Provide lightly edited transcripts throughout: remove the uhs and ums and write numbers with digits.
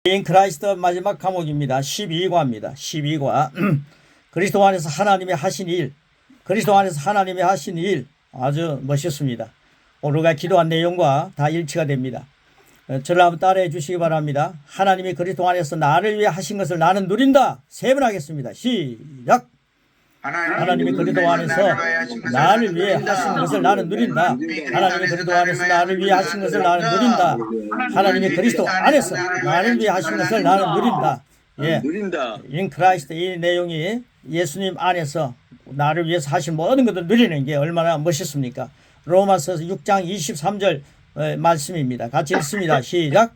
인 크라이스트 마지막 과목입니다. 12과입니다. 12과 그리스도 안에서 하나님의 하신 일, 그리스도 안에서 하나님의 하신 일 아주 멋있습니다. 오늘가 기도한 내용과 다 일치가 됩니다. 저를 한번 따라해 주시기 바랍니다. 하나님이 그리스도 안에서 나를 위해 하신 것을 나는 누린다. 세 번 하겠습니다. 시작. 하나님이 그리스도 안에서 나를 위해 하신 것을 나는 누린다. 하나님이 그리스도 안에서 나를 위해 하신 것을 나는 누린다. 하나님이 그리스도 안에서 나를 위해 하신 것을 나는 누린다. 예, 인 크라이스트 이 내용이 예수님 안에서 나를 위해서 하신 모든 것을 누리는 게 얼마나 멋있습니까? 로마서 6장 23절 말씀입니다. 같이 읽습니다. 시작.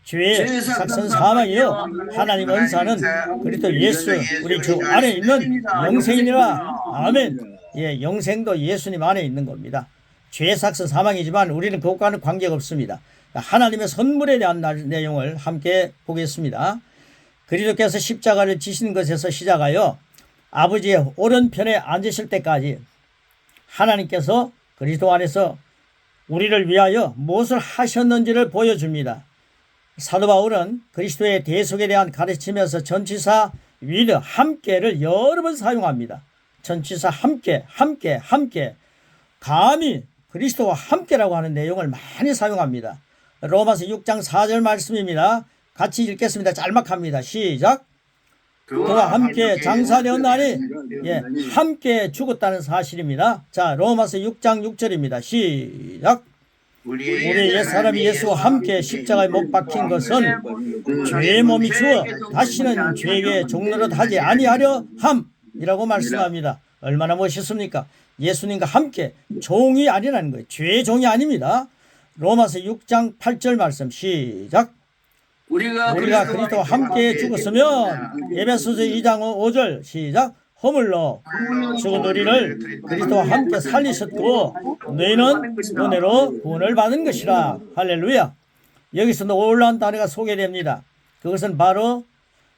죄의 삭선 사망이요 하나님 은사는 그리스도 예수 우리 주 안에 있는 영생이니라. 아멘. 예, 영생도 예수님 안에 있는 겁니다. 죄의 삭선 사망이지만 우리는 그것과는 관계가 없습니다. 하나님의 선물에 대한 내용을 함께 보겠습니다. 그리스도께서 십자가를 지신 것에서 시작하여 아버지의 오른편에 앉으실 때까지 하나님께서 그리스도 안에서 우리를 위하여 무엇을 하셨는지를 보여줍니다. 사도 바울은 그리스도의 대속에 대한 가르치면서 전치사 with 함께를 여러 번 사용합니다. 전치사 함께 감히 그리스도와 함께라고 하는 내용을 많이 사용합니다. 로마서 6장 4절 말씀입니다. 같이 읽겠습니다. 짤막합니다. 시작. 그와 함께 장사되었나니 예, 함께 죽었다는 사실입니다. 자, 로마서 6장 6절입니다. 시작. 우리 옛사람이 예수와 함께 십자가에 못 박힌 것은 죄의 몸이 주어 다시는 죄의 종노릇 하지 아니하려 함이라고 말씀합니다. 얼마나 멋있습니까? 예수님과 함께 종이 아니라는 거예요. 죄의 종이 아닙니다. 로마서 6장 8절 말씀 시작. 우리가 그리스도와 함께 죽었으면 에베소서 2장 5절 시작. 허물로 죽은 우리를 그리스도와 함께 살리셨고 너희는 은혜로 구원을 받은 것이라. 할렐루야. 여기서 놀라운 단어가 소개됩니다.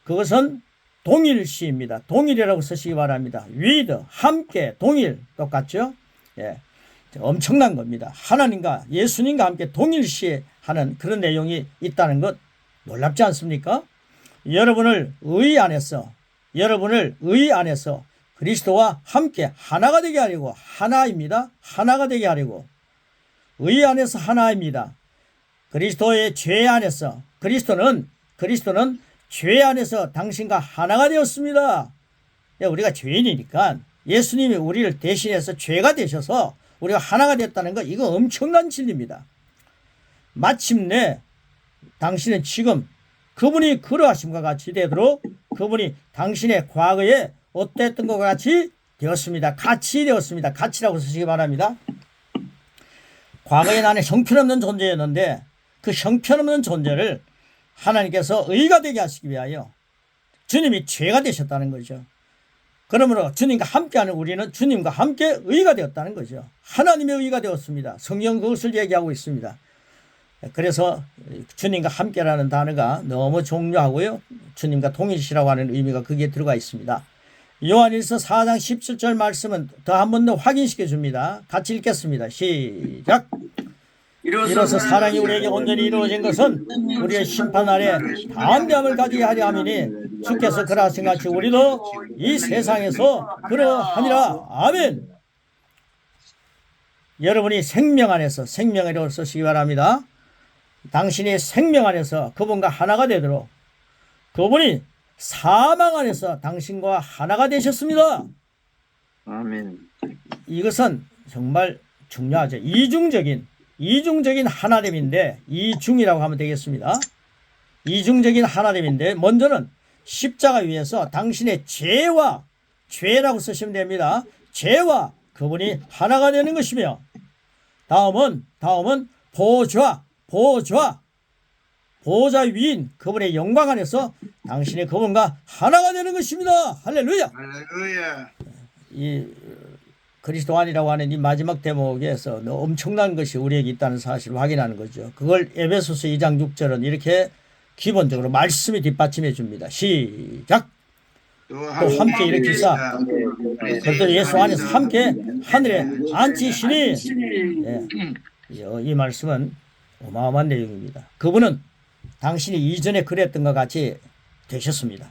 그것은 동일시입니다. 동일이라고 쓰시기 바랍니다. with 함께 동일 똑같죠? 예, 엄청난 겁니다. 하나님과 예수님과 함께 동일시하는 그런 내용이 있다는 것 놀랍지 않습니까? 여러분을 의 안에서 그리스도와 함께 하나가 되게 하려고 하나입니다. 하나가 되게 하려고 의 안에서 하나입니다. 그리스도의 죄 안에서 그리스도는 죄 안에서 당신과 하나가 되었습니다. 우리가 죄인이니까 예수님이 우리를 대신해서 죄가 되셔서 우리가 하나가 됐다는 거 이거 엄청난 진리입니다. 마침내 당신은 지금 그분이 그러하심과 같이 되도록 그분이 당신의 과거에 어땠던 것과 같이 되었습니다. 같이 되었습니다. 같이라고 쓰시기 바랍니다. 과거에 나는 형편없는 존재였는데 그 형편없는 존재를 하나님께서 의가 되게 하시기 위하여 주님이 죄가 되셨다는 거죠. 그러므로 주님과 함께하는 우리는 주님과 함께 의가 되었다는 거죠. 하나님의 의가 되었습니다. 성경 그것을 얘기하고 있습니다. 그래서 주님과 함께라는 단어가 너무 중요하고요. 주님과 동일시라고 하는 의미가 거기에 들어가 있습니다. 요한일서 4장 17절 말씀은 더 한 번 더 확인시켜 줍니다. 같이 읽겠습니다. 시작. 이로써 사랑이 우리에게 온전히 이루어진 것은 우리의 심판 아래 담대함을 가지게 하려 함이니 주께서 그러하신 같이 우리도 이 세상에서 그러하니라. 아멘. 여러분이 생명 안에서 생명이라고 쓰시기 바랍니다. 당신이 생명 안에서 그분과 하나가 되도록 그분이 사망 안에서 당신과 하나가 되셨습니다. 아멘. 이것은 정말 중요하죠. 이중적인 하나됨인데 이중이라고 하면 되겠습니다. 이중적인 하나됨인데 먼저는 십자가 위에서 당신의 죄라고 쓰시면 됩니다. 죄와 그분이 하나가 되는 것이며 다음은 보좌 위인 그분의 영광 안에서 당신의 그분과 하나가 되는 것입니다. 할렐루야. 이 그리스도 안이라고 하는 이 마지막 대목에서 엄청난 것이 우리에게 있다는 사실을 확인하는 거죠. 그걸 에베소서 2장 6절은 이렇게 기본적으로 말씀이 뒷받침해 줍니다. 시작. 또 함께 일으키사 그리스도 예수 안에서 함께 하늘에 앉히시니 이 말씀은 어마어마한 내용입니다. 그분은 당신이 이전에 그랬던 것 같이 되셨습니다.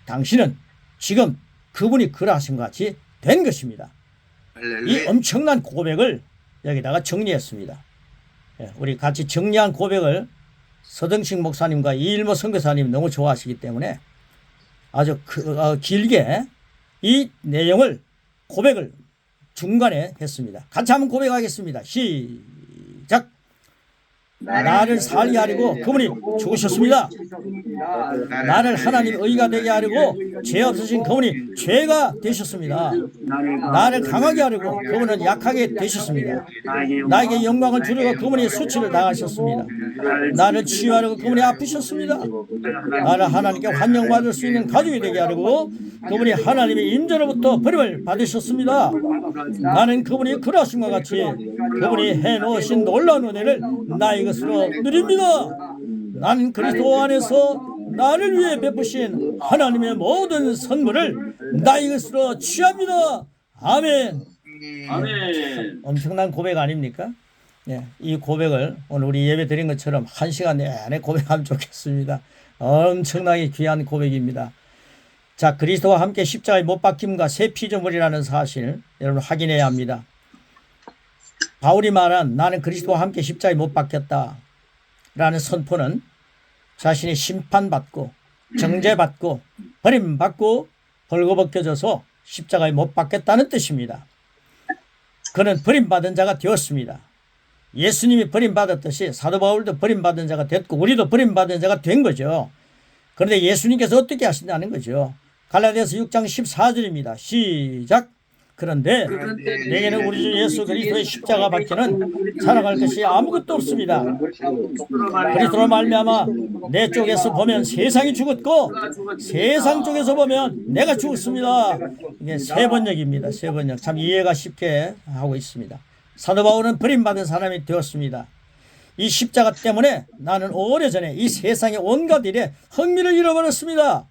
당신은 지금 그분이 그러하신 것 같이 된 것입니다. 이 엄청난 고백을 여기다가 정리했습니다. 우리 같이 정리한 고백을 서등식 목사님과 이일모 선교사님 너무 좋아하시기 때문에 아주 길게 이 내용을 고백을 중간에 했습니다. 같이 한번 고백하겠습니다. 시작. 나를 살게 하려고 그분이 죽으셨습니다. 나를 하나님의 의가 되게 하려고 죄 없으신 그분이 죄가 되셨습니다. 나를 강하게 하려고 그분은 약하게 되셨습니다. 나에게 영광을 주려고 그분이 수치를 당하셨습니다. 나를 치유하려고 그분이 아프셨습니다. 나를 하나님께 환영받을 수 있는 가족이 되게 하려고 그분이 하나님의 임재로부터 버림을 받으셨습니다. 나는 그분이 그러하신 것 같이 그분이 해놓으신 놀라운 은혜를 나의 것으로 누립니다. 나는 그리스도 안에서 나를 위해 베푸신 하나님의 모든 선물을 나의 것으로 취합니다. 아멘. 아멘. 엄청난 고백 아닙니까? 예, 이 고백을 오늘 우리 예배 드린 것처럼 1시간 내내 고백하면 좋겠습니다. 엄청나게 귀한 고백입니다. 자, 그리스도와 함께 십자가에 못 박힘과 새 피조물이라는 사실 여러분 확인해야 합니다. 바울이 말한 나는 그리스도와 함께 십자가에 못 박혔다 라는 선포는 자신이 심판받고 정죄받고 버림받고 벌거벗겨져서 십자가에 못 박혔다는 뜻입니다. 그는 버림받은 자가 되었습니다. 예수님이 버림받았듯이 사도 바울도 버림받은 자가 됐고 우리도 버림받은 자가 된 거죠. 그런데 예수님께서 어떻게 하신다는 거죠. 갈라디아서 6장 14절입니다. 시작. 그런데 내게는 우리 주 예수 그리스도의 십자가 밖에는 살아갈 것이 아무것도 없습니다. 그리스도로 말미암아 내 쪽에서 보면 세상이 죽었고 세상 쪽에서 보면 내가 죽었습니다. 이게 세 번역입니다. 세 번역. 참 이해가 쉽게 하고 있습니다. 사도 바울은 버림받은 사람이 되었습니다. 이 십자가 때문에 나는 오래전에 이 세상의 온갖 일에 흥미를 잃어버렸습니다.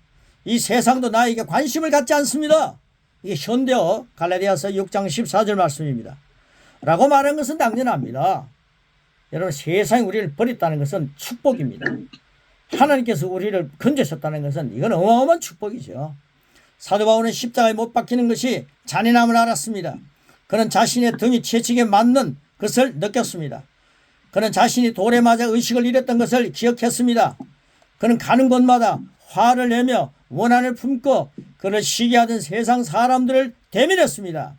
이 세상도 나에게 관심을 갖지 않습니다. 이게 현대어 갈라디아서 6장 14절 말씀입니다. 라고 말한 것은 당연합니다. 여러분 세상이 우리를 버렸다는 것은 축복입니다. 하나님께서 우리를 건져셨다는 것은 이건 어마어마한 축복이죠. 사도 바울은 십자가에 못 박히는 것이 잔인함을 알았습니다. 그는 자신의 등이 채찍에 맞는 것을 느꼈습니다. 그는 자신이 돌에 맞아 의식을 잃었던 것을 기억했습니다. 그는 가는 곳마다 화를 내며 원한을 품고 그를 시기하던 세상 사람들을 대면했습니다.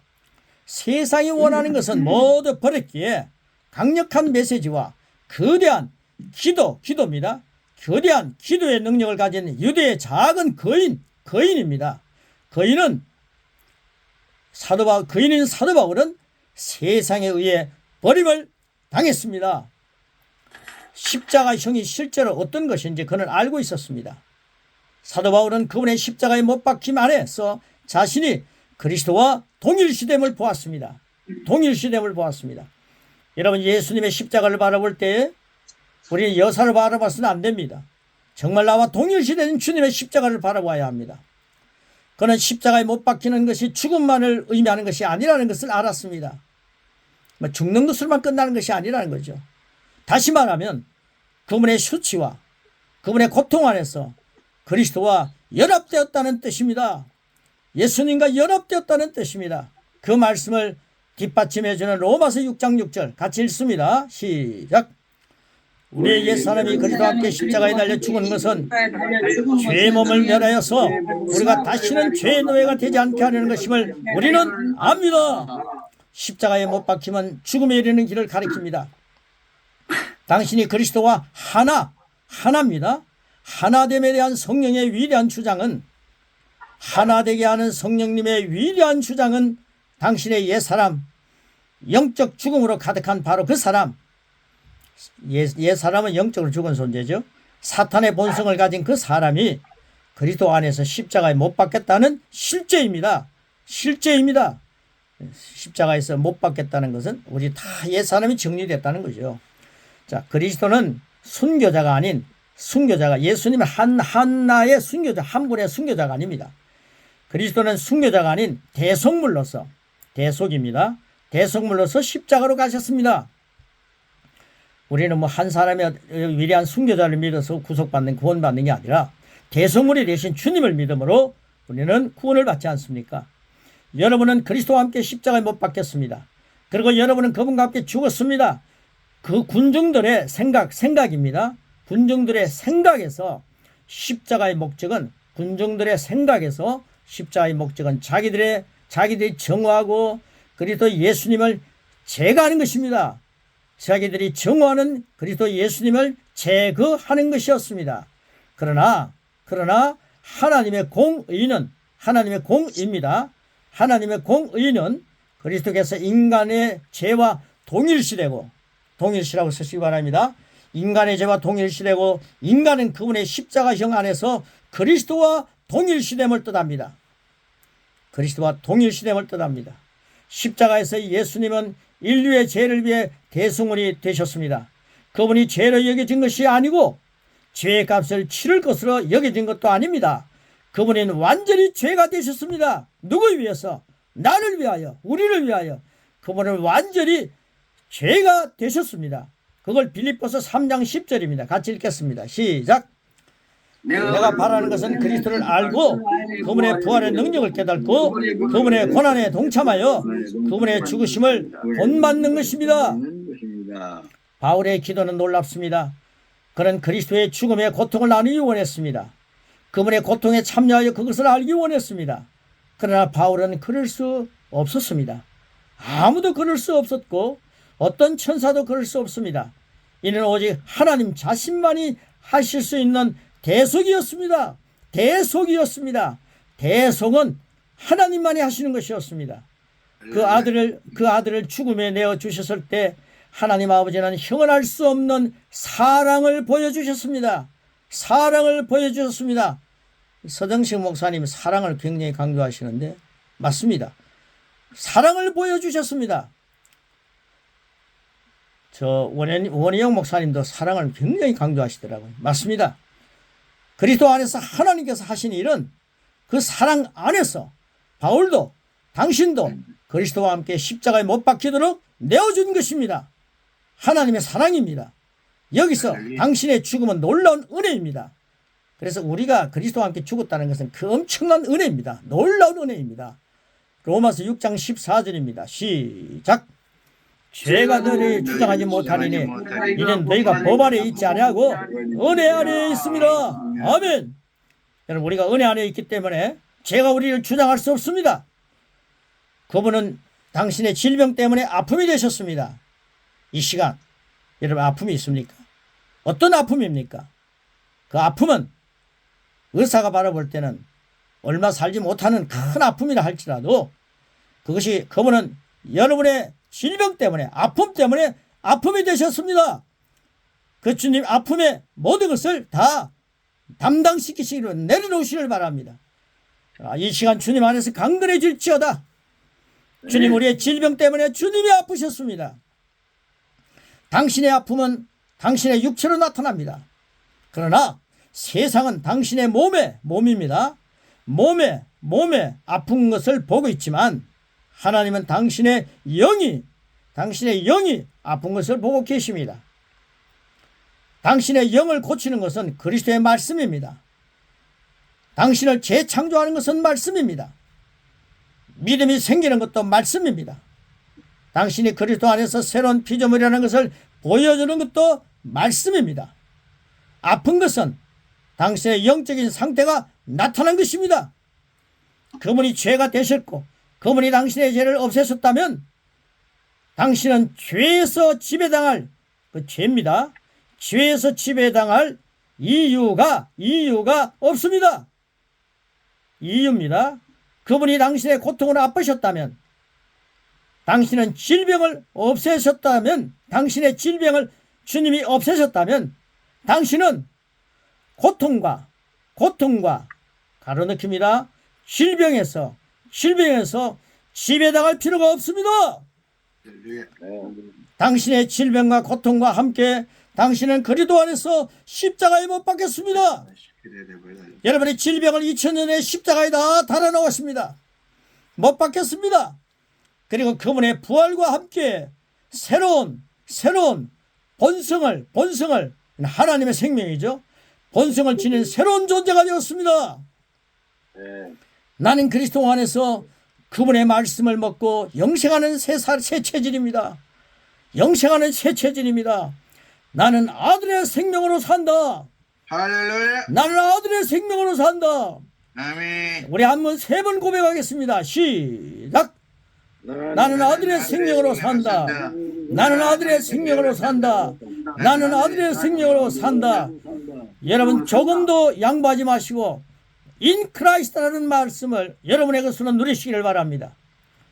세상이 원하는 것은 모두 버렸기에 강력한 메시지와 거대한 기도입니다. 거대한 기도의 능력을 가진 유대의 작은 거인입니다. 거인인 사도 바울은 세상에 의해 버림을 당했습니다. 십자가형이 실제로 어떤 것인지 그는 알고 있었습니다. 사도 바울은 그분의 십자가에 못 박힘 안에서 자신이 그리스도와 동일시됨을 보았습니다. 동일시됨을 보았습니다. 여러분 예수님의 십자가를 바라볼 때 우리는 여사를 바라봐서는 안 됩니다. 정말 나와 동일시된 주님의 십자가를 바라봐야 합니다. 그는 십자가에 못 박히는 것이 죽음만을 의미하는 것이 아니라는 것을 알았습니다. 죽는 것으로만 끝나는 것이 아니라는 거죠. 다시 말하면 그분의 수치와 그분의 고통 안에서 그리스도와 연합되었다는 뜻입니다. 예수님과 연합되었다는 뜻입니다. 그 말씀을 뒷받침해주는 로마서 6장 6절 같이 읽습니다. 시작. 우리의 옛사람이 그리스도와 함께 십자가에 달려 죽은 것은 죄의 몸을 멸하여서 우리가 다시는 죄의 노예가 되지 않게 하려는 것임을 우리는 압니다. 십자가에 못 박히면 죽음에 이르는 길을 가리킵니다. 당신이 그리스도와 하나입니다. 하나됨에 대한 성령의 위대한 주장은 하나되게 하는 성령님의 위대한 주장은 당신의 옛사람 영적 죽음으로 가득한 바로 그 사람 옛사람은 영적으로 죽은 존재죠. 사탄의 본성을 가진 그 사람이 그리스도 안에서 십자가에 못 박혔다는 실제입니다. 실제입니다. 십자가에서 못 박혔다는 것은 우리 다 옛사람이 정리됐다는 거죠. 자, 그리스도는 순교자가 아닌 순교자가 예수님은 하나의 순교자 한 분의 순교자가 아닙니다. 그리스도는 순교자가 아닌 대속물로서 대속입니다. 대속물로서 십자가로 가셨습니다. 우리는 뭐 한 사람의 위대한 순교자를 믿어서 구속받는 구원받는 게 아니라 대성물이 되신 주님을 믿음으로 우리는 구원을 받지 않습니까? 여러분은 그리스도와 함께 십자가에 못 박혔습니다. 그리고 여러분은 그분과 함께 죽었습니다. 그 군중들의 생각입니다. 군중들의 생각에서 십자가의 목적은 자기들이 정오하고 그리스도 예수님을 제거하는 것입니다. 자기들이 정오하는 그리스도 예수님을 제거하는 것이었습니다. 그러나 하나님의 공의입니다. 하나님의 공의는 그리스도께서 인간의 죄와 동일시라고 쓰시기 바랍니다. 인간의 죄와 동일시되고 인간은 그분의 십자가형 안에서 그리스도와 동일시됨을 뜻합니다. 십자가에서 예수님은 인류의 죄를 위해 대승물이 되셨습니다. 그분이 죄로 여겨진 것이 아니고 죄의 값을 치를 것으로 여겨진 것도 아닙니다. 그분은 완전히 죄가 되셨습니다. 누구 위해서? 나를 위하여, 우리를 위하여. 그분은 완전히 죄가 되셨습니다. 그걸 빌립보서 3장 10절입니다. 같이 읽겠습니다. 시작. 내가 바라는 것은 그리스도를 알고 그분의 부활의 능력을 깨닫고 그분의 고난에 동참하여 그분의 죽으심을 본받는 것입니다. 바울의 기도는 놀랍습니다. 그는 그리스도의 죽음의 고통을 나누기 원했습니다. 그분의 고통에 참여하여 그것을 알기 원했습니다. 그러나 바울은 그럴 수 없었습니다. 아무도 그럴 수 없었고 어떤 천사도 그럴 수 없습니다. 이는 오직 하나님 자신만이 하실 수 있는 대속이었습니다. 대속은 하나님만이 하시는 것이었습니다. 그 아들을 죽음에 내어 주셨을 때 하나님 아버지는 형언할 수 없는 사랑을 보여주셨습니다. 서정식 목사님 사랑을 굉장히 강조하시는데 맞습니다. 사랑을 보여주셨습니다. 원희영 목사님도 사랑을 굉장히 강조하시더라고요. 맞습니다. 그리스도 안에서 하나님께서 하신 일은 그 사랑 안에서 바울도 당신도 그리스도와 함께 십자가에 못 박히도록 내어준 것입니다. 하나님의 사랑입니다. 여기서 당신의 죽음은 놀라운 은혜입니다. 그래서 우리가 그리스도와 함께 죽었다는 것은 그 엄청난 은혜입니다. 놀라운 은혜입니다. 로마서 6장 14절입니다. 시작. 죄가 너를 주장하지 못하리니 이는 너희가 법 아래 있지 아니하고 은혜 아래에 있습니다. 아멘. 여러분 우리가 은혜 안에 있기 때문에 죄가 우리를 주장할 수 없습니다. 그분은 당신의 질병 때문에 아픔이 되셨습니다. 이 시간 여러분 아픔이 있습니까? 어떤 아픔입니까? 그 아픔은 의사가 바라볼 때는 얼마 살지 못하는 큰 아픔이라 할지라도 그것이 그분은 여러분의 질병 때문에 아픔 때문에 아픔이 되셨습니다. 그 주님 아픔의 모든 것을 다 담당시키시기로 내려놓으시길 바랍니다. 이 시간 주님 안에서 강건해질지어다. 주님 우리의 질병 때문에 주님이 아프셨습니다. 당신의 아픔은 당신의 육체로 나타납니다. 그러나 세상은 당신의 몸입니다. 몸에 아픈 것을 보고 있지만 하나님은 당신의 영이 아픈 것을 보고 계십니다. 당신의 영을 고치는 것은 그리스도의 말씀입니다. 당신을 재창조하는 것은 말씀입니다. 믿음이 생기는 것도 말씀입니다. 당신이 그리스도 안에서 새로운 피조물이라는 것을 보여주는 것도 말씀입니다. 아픈 것은 당신의 영적인 상태가 나타난 것입니다. 그분이 죄가 되셨고 그분이 당신의 죄를 없애셨다면 당신은 죄에서 지배당할 그 죄입니다. 죄에서 지배당할 이유가 없습니다. 이유입니다. 그분이 당신의 고통을 아프셨다면 당신은 질병을 없애셨다면 당신의 질병을 주님이 없애셨다면 당신은 고통과 가로넣기입니다. 질병에서 지배당할 필요가 없습니다. 당신의 질병과 고통과 함께 당신은 그리스도 안에서 십자가에 못 박혔습니다. 여러분의 질병을 2000년에 십자가에 다 달아놓았습니다. 못 박혔습니다. 그리고 그분의 부활과 함께 새로운 본성을 하나님의 생명이죠. 본성을 지닌 새로운 존재가 되었습니다. 네. 나는 그리스도 안에서 그분의 말씀을 먹고 영생하는 새 체질입니다. 영생하는 새 체질입니다. 나는 아들의 생명으로 산다. 할렐루야. 나는 아들의 생명으로 산다. 아멘. 우리 한번 3번 고백하겠습니다. 시작. 나는 아들의 생명으로 산다. 나는 아들의 생명으로 산다. 나는 아들의 생명으로 산다. 여러분 조금도 양보하지 마시고 인 크라이스트라는 말씀을 여러분의 것으로 누리시기를 바랍니다.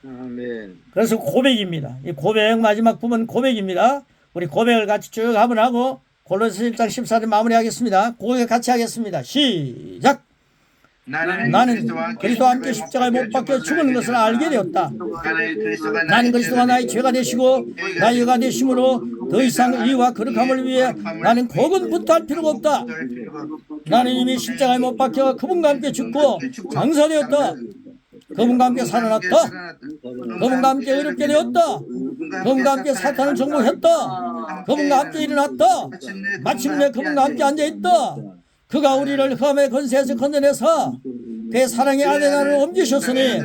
아멘. 그래서 고백입니다. 이 고백 마지막 부분 고백입니다. 우리 고백을 같이 쭉 한번 하고 골로새 1장 14절 마무리하겠습니다. 고백 같이 하겠습니다. 시작. 나는 그리스도와 함께 십자가에 못 박혀 죽은 것을 알게 되었다. 나는 그리스도가 나의 죄가 되시고 나의 의가 되심으로 더 이상 의와 거룩함을 위해 나는 고군분투할 필요가 없다. 나는 이미 십자가에 못 박혀 그분과 함께 죽고 장사되었다. 그분과 함께 살아났다. 그분과 함께 의롭게 되었다. 그분과 함께 사탄을 정복했다. 그분과 함께 일어났다. 마침내 그분과 함께 앉아있다. 그가 우리를 흑암의 권세에서 건져내서 그의 사랑의 아들 나를 옮기셨으니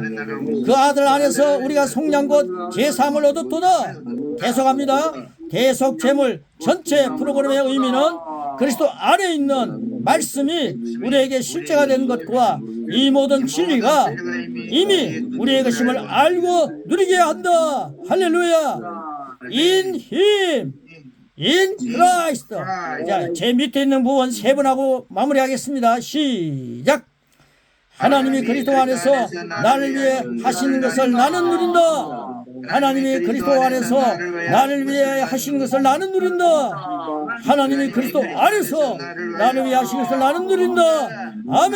그 아들 안에서 우리가 속량 곧 제사함을 얻었도다. 계속합니다. 계속 제물 전체 프로그램의 의미는 그리스도 안에 있는 말씀이 우리에게 실제가 된 것과 이 모든 진리가 이미 우리의 것임을 알고 누리게 한다. 할렐루야. In Him, in Christ. 자, 제 밑에 있는 부분 3번 하고 마무리하겠습니다. 시작. 하나님이 그리스도 안에서 나를 위해 하시는 것을 나는 누린다. 하나님이 그리스도 안에서 나를 위해 하시는 것을 나는 누린다. 하나님이 그리스도 안에서 나를 위해 하시는 것을 나는 누린다. 아멘.